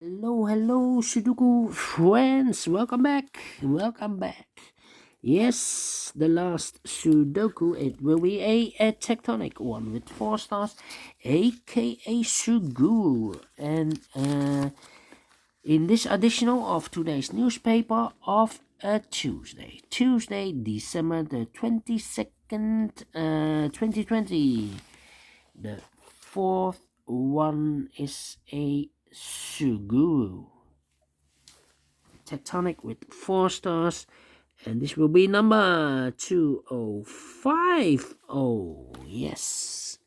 Hello, Sudoku friends. Welcome back. Yes, the last Sudoku. It will be a Tectonic one with 4 stars, a.k.a. Suguru. And in this additional of today's newspaper of Tuesday, December the 22nd, 2020. The fourth one is a Suguru Tectonic with 4 stars, and this will be number 2050. Yes.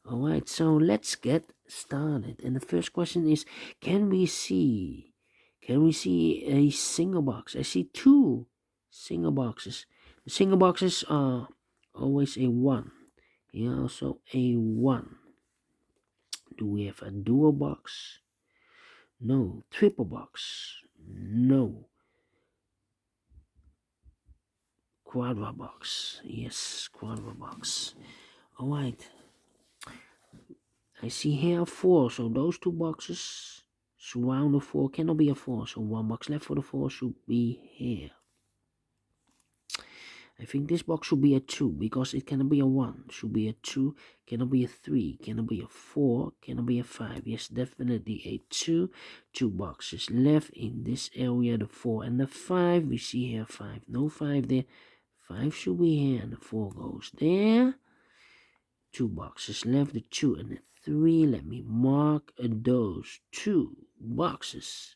Alright, so let's get started. And the first question is, can we see a single box? I see two single boxes. The single boxes are always a 1. Here also a 1. Do we have a dual box? No. Triple box? No. Quadra box? Yes, quadra box. Alright. I see here 4, so those 2 boxes surround the 4 cannot be a 4, so 1 box left for the 4 should be here. I think this box should be a 2 because it cannot be a 1. Should be a 2, cannot be a 3, cannot be a 4, cannot be a 5. Yes, definitely a 2. 2 boxes left in this area, the 4 and the 5. We see here 5, no 5 there. 5 should be here and the 4 goes there. 2 boxes left, the 2 and the 3. Let me mark those 2 boxes.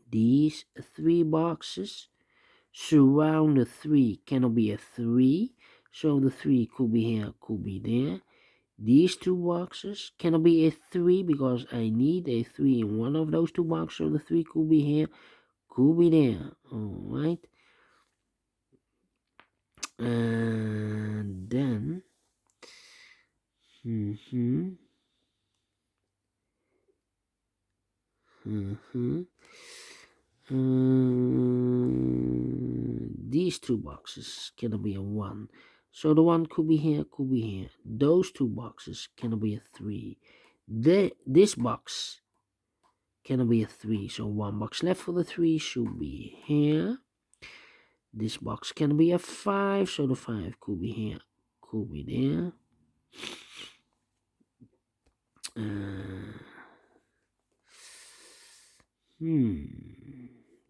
These 3 boxes surround the 3, cannot be a 3, so the 3 could be here, could be there. These 2 boxes cannot be a 3 because I need a 3 in one of those 2 boxes, so the 3 could be here, could be there. Alright. And then these 2 boxes cannot be a 1, so the 1 could be here, could be here. Those 2 boxes cannot be a 3. This box cannot be a 3, so 1 box left for the 3 should be here. This box can be a 5, so the 5 could be here, could be there.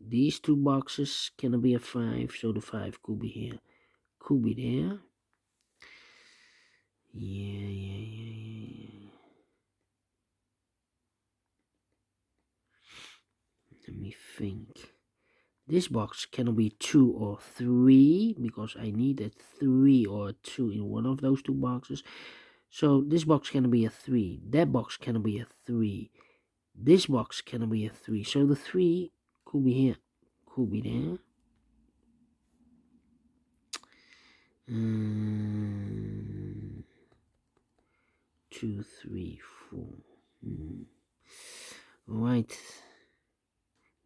These 2 boxes cannot be a 5, so the 5 could be here, could be there. Yeah. Let me think. This box cannot be 2 or 3 because I need a 3 or a 2 in one of those 2 boxes. So this box cannot be a 3. That box cannot be a 3. This box cannot be a 3. So the 3 could be here, could be there. 2, 3, 4. Alright.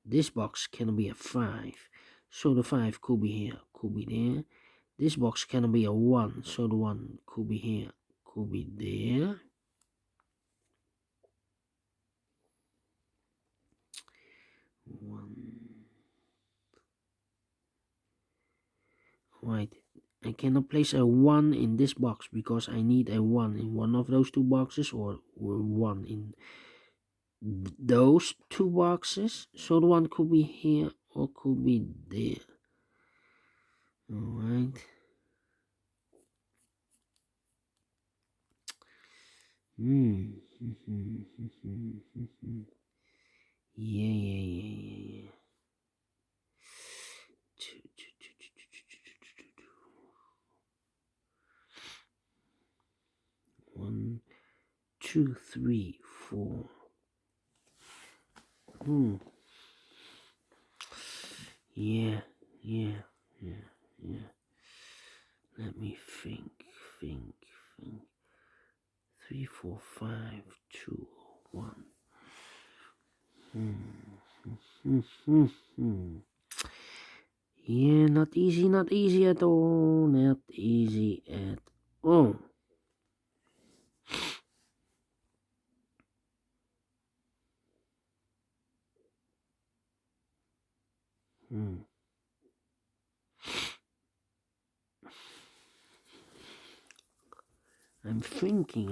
This box cannot be a 5. So the 5 could be here, could be there. This box cannot be a 1. So the 1 could be here, could be there. Right. I cannot place a 1 in this box because I need a 1 in one of those 2 boxes or 1 in those 2 boxes. So the 1 could be here or could be there. Alright. Yeah. 1, 2, 3, 4. Yeah. Let me think. 3, 4, 5, 2, 1. Yeah, not easy at all. Not easy at all. I'm thinking.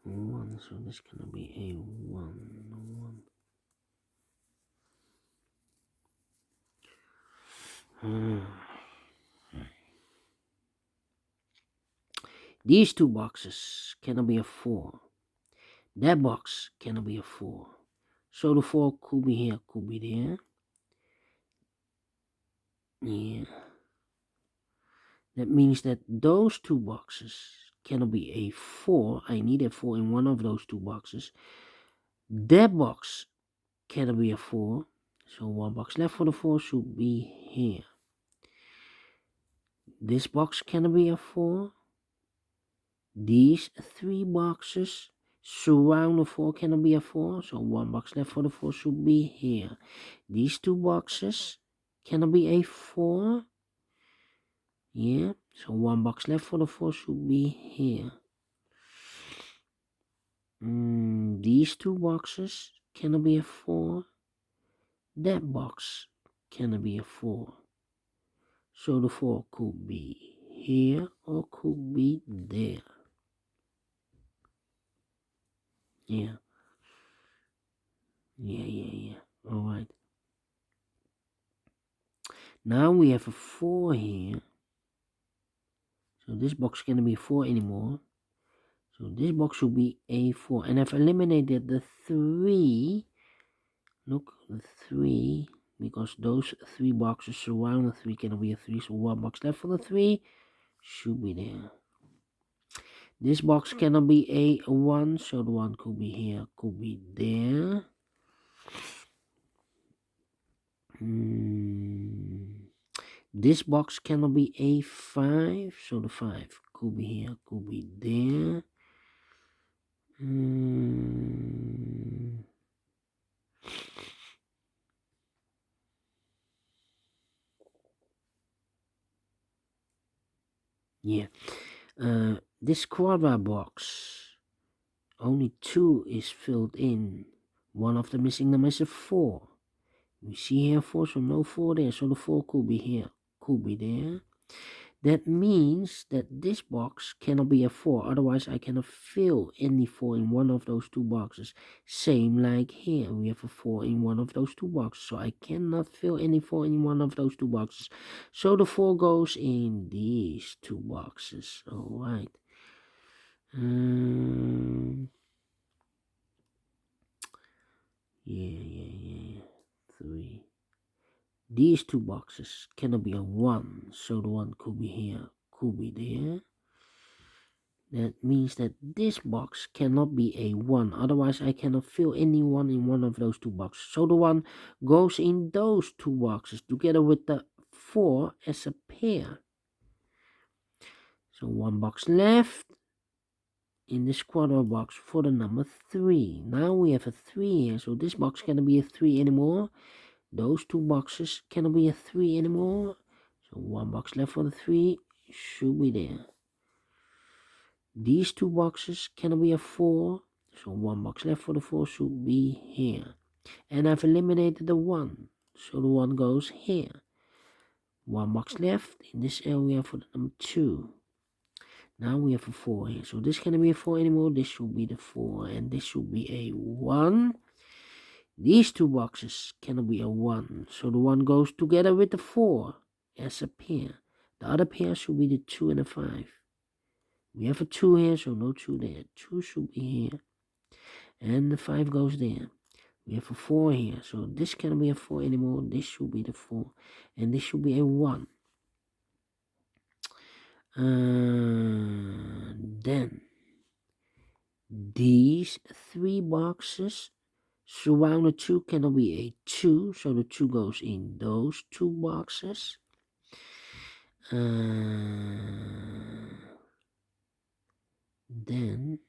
1, so this gonna be a 1. These two boxes cannot be a 4. That box cannot be a 4. So the 4 could be here, could be there. Yeah. That means that those two boxes cannot be a 4. I need a 4 in one of those two boxes. That box cannot be a 4. So one box left for the 4 should be here. This box cannot be a 4. These 3 boxes surround the 4 cannot be a 4. So one box left for the 4 should be here. These 2 boxes cannot be a 4. Yeah. So one box left for the 4 should be here. These 2 boxes cannot be a 4. That box cannot be a 4. So the 4 could be here or could be there. Yeah. Alright. Now we have a 4 here. So this box cannot be 4 anymore. So this box should be a 4. And I've eliminated the 3. Look, the 3. Because those 3 boxes surround the 3 cannot be a 3. So one box left for the 3 should be there. This box cannot be a 1. So the 1 could be here, could be there. This box cannot be a 5. So the 5 could be here, could be there. Yeah. This quadra box, only 2 is filled in. One of the missing number is a 4. We see here 4, so no 4 there. So the 4 could be here, could be there. That means that this box cannot be a 4. Otherwise, I cannot fill any 4 in one of those 2 boxes. Same like here. We have a 4 in one of those 2 boxes. So I cannot fill any 4 in one of those 2 boxes. So the 4 goes in these 2 boxes. Alright. Yeah. 3. These 2 boxes cannot be a 1. So the 1 could be here, could be there. That means that this box cannot be a 1. Otherwise, I cannot fill any 1 in one of those 2 boxes. So the 1 goes in those 2 boxes together with the 4 as a pair. So 1 box left in this quarter box for the number 3. Now we have a 3 here. So this box cannot be a 3 anymore. Those 2 boxes cannot be a 3 anymore. So 1 box left for the 3 should be there. These 2 boxes cannot be a 4. So 1 box left for the 4 should be here. And I've eliminated the 1. So the 1 goes here. 1 box left in this area for the number 2. Now we have a 4 here. So this cannot be a 4 anymore. This should be the 4. And this should be a 1. These 2 boxes cannot be a 1. So the 1 goes together with the 4 as a pair. The other pair should be the 2 and the 5. We have a 2 here, so no 2 there. 2 should be here. And the 5 goes there. We have a 4 here, so this cannot be a 4 anymore. This should be the 4. And this should be a 1. Then, these 3 boxes surround the 2 cannot be a 2. So the 2 goes in those 2 boxes. Then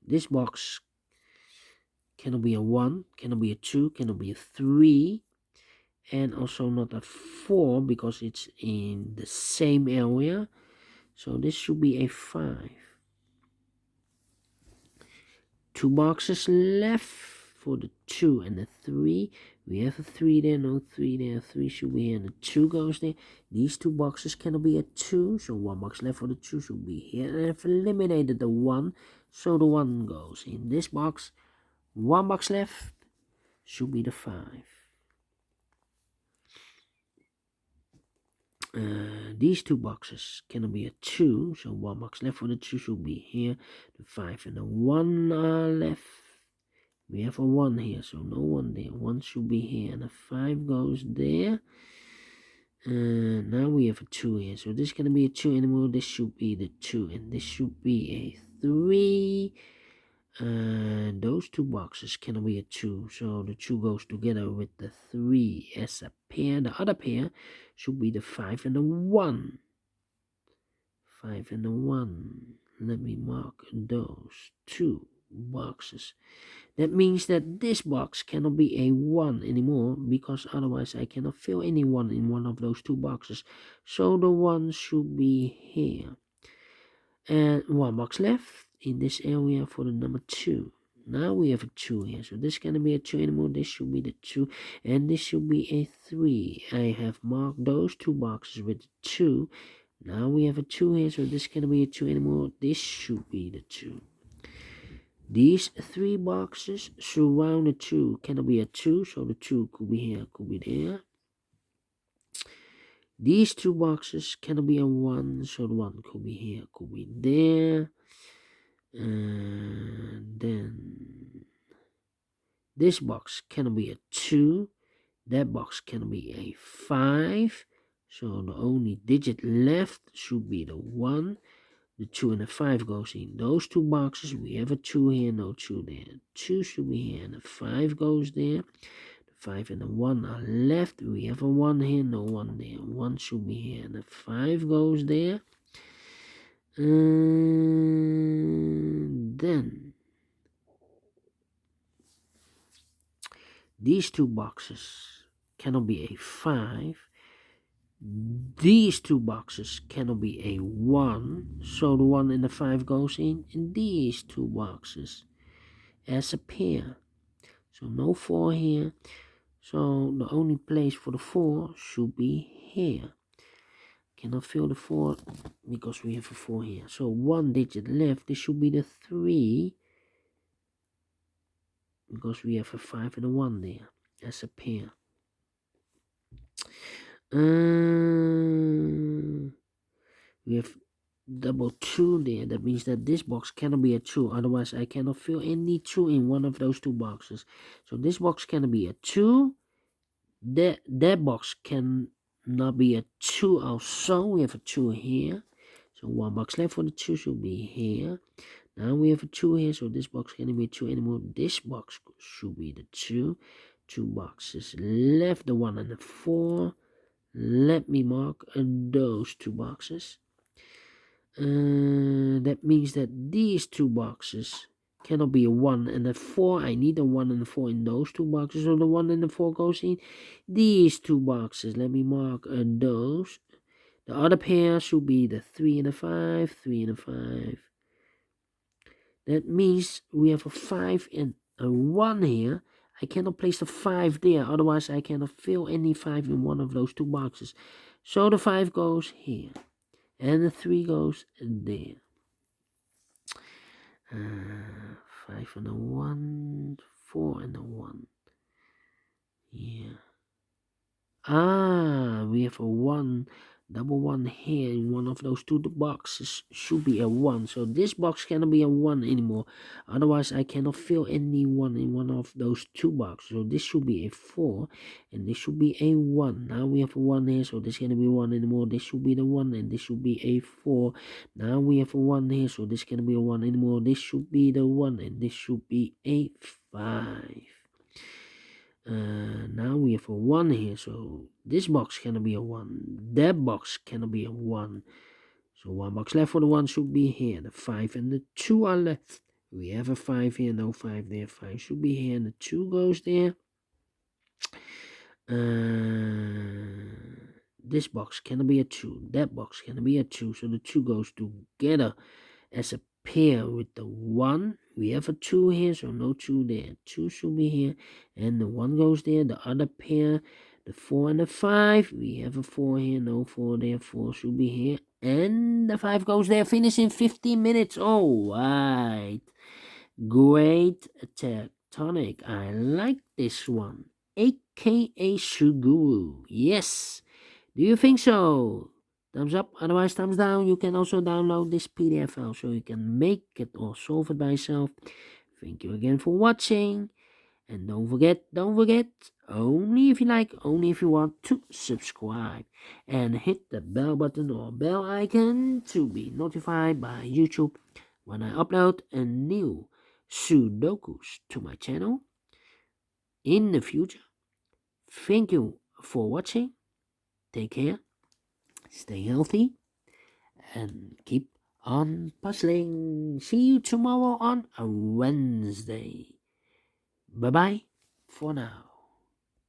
this box cannot be a 1, cannot be a 2, cannot be a 3, and also not a 4 because it's in the same area. So this should be a 5. 2 boxes left. for the 2 and the 3. We have a 3 there, no 3 there, 3 should be here, and the 2 goes there. These two boxes cannot be a 2, so 1 box left for the 2 should be here. And I've eliminated the 1, so the 1 goes in this box. 1 box left should be the 5. These two boxes cannot be a 2, so 1 box left for the 2 should be here. The 5 and the 1 are left. We have a 1 here, so no 1 there. 1 should be here, and a 5 goes there. Now we have a 2 here, so this cannot be a 2 anymore. This should be the 2, and this should be a 3. Those two boxes cannot be a 2, so the 2 goes together with the 3 as a pair. The other pair should be the 5 and the 1. 5 and the 1. Let me mark those two boxes. That means that this box cannot be a 1 anymore, because otherwise I cannot fill any 1 in one of those two boxes. So the 1 should be here. And 1 box left in this area for the number 2. Now we have a 2 here, so this cannot be a 2 anymore. This should be the 2, and this should be a 3. I have marked those two boxes with 2. Now we have a 2 here, so this cannot be a 2 anymore. This should be the 2. These 3 boxes surround the 2 cannot be a 2, so the 2 could be here, could be there. These 2 boxes cannot be a 1, so the 1 could be here, could be there. And then this box cannot be a 2. That box cannot be a 5. So the only digit left should be the 1. The 2 and the 5 goes in those two boxes. We have a 2 here, no 2 there. 2 should be here, and the 5 goes there. The 5 and the 1 are left. We have a 1 here, no 1 there. 1 should be here, and the 5 goes there. And then these two boxes cannot be a 5. These two boxes cannot be a 1, so the 1 and the 5 goes in these two boxes as a pair. So no 4 here, so the only place for the 4 should be here. Cannot fill the 4 because we have a 4 here. So 1 digit left. This should be the 3 because we have a 5 and a 1 there as a pair. We have double 2 there. That means that this box cannot be a 2. Otherwise, I cannot fill any 2 in one of those two boxes. So this box cannot be a 2. That box cannot be a 2 also. We have a 2 here. So 1 box left for the 2 should be here. Now we have a 2 here. So this box cannot be a 2 anymore. This box should be the 2. 2 boxes left. The 1 and the 4. Let me mark those two boxes. That means that these two boxes cannot be a 1 and a 4. I need a 1 and a 4 in those two boxes, so the 1 and the 4 goes in these two boxes. Let me mark those. The other pair should be the 3 and a 5, 3 and a 5. That means we have a 5 and a 1 here. I cannot place the 5 there, otherwise I cannot fill any 5 in one of those two boxes. So the 5 goes here, and the 3 goes there. 5 and a 1, 4 and a 1. Yeah. We have a 1, double 1 here in one of those two boxes. Should be a 1. So this box cannot be a 1 anymore. Otherwise, I cannot fill any 1 in one of those two boxes. So this should be a 4, and this should be a 1. Now we have a 1 here, so this cannot be 1 anymore. This should be the 1, and this should be a 4. Now we have a 1 here, so this cannot be a 1 anymore. This should be the 1, and this should be a 5. Now we have a 1 here, so this box cannot be a 1. That box cannot be a 1. So 1 box left for the 1 should be here. The 5 and the 2 are left. We have a 5 here, no 5 there. 5 should be here, and the 2 goes there. This box cannot be a 2. That box cannot be a 2, so the 2 goes together as a pair with the 1. We have a 2 here, so no 2 there. 2 should be here, and the 1 goes there. The other pair, the 4 and the 5. We have a 4 here, no 4 there. 4 should be here, and the 5 goes there. Finish in 15 minutes. All right. Great Tectonic. I like this one. a.k.a. Suguru. Yes. Do you think so? Thumbs up, otherwise thumbs down. You can also download this PDF file so you can make it or solve it by yourself. Thank you again for watching. And don't forget, only if you like, only if you want to subscribe. And hit the bell button or bell icon to be notified by YouTube when I upload a new Sudokus to my channel in the future. Thank you for watching. Take care. Stay healthy. And keep on puzzling. See you tomorrow on a Wednesday. Bye bye for now.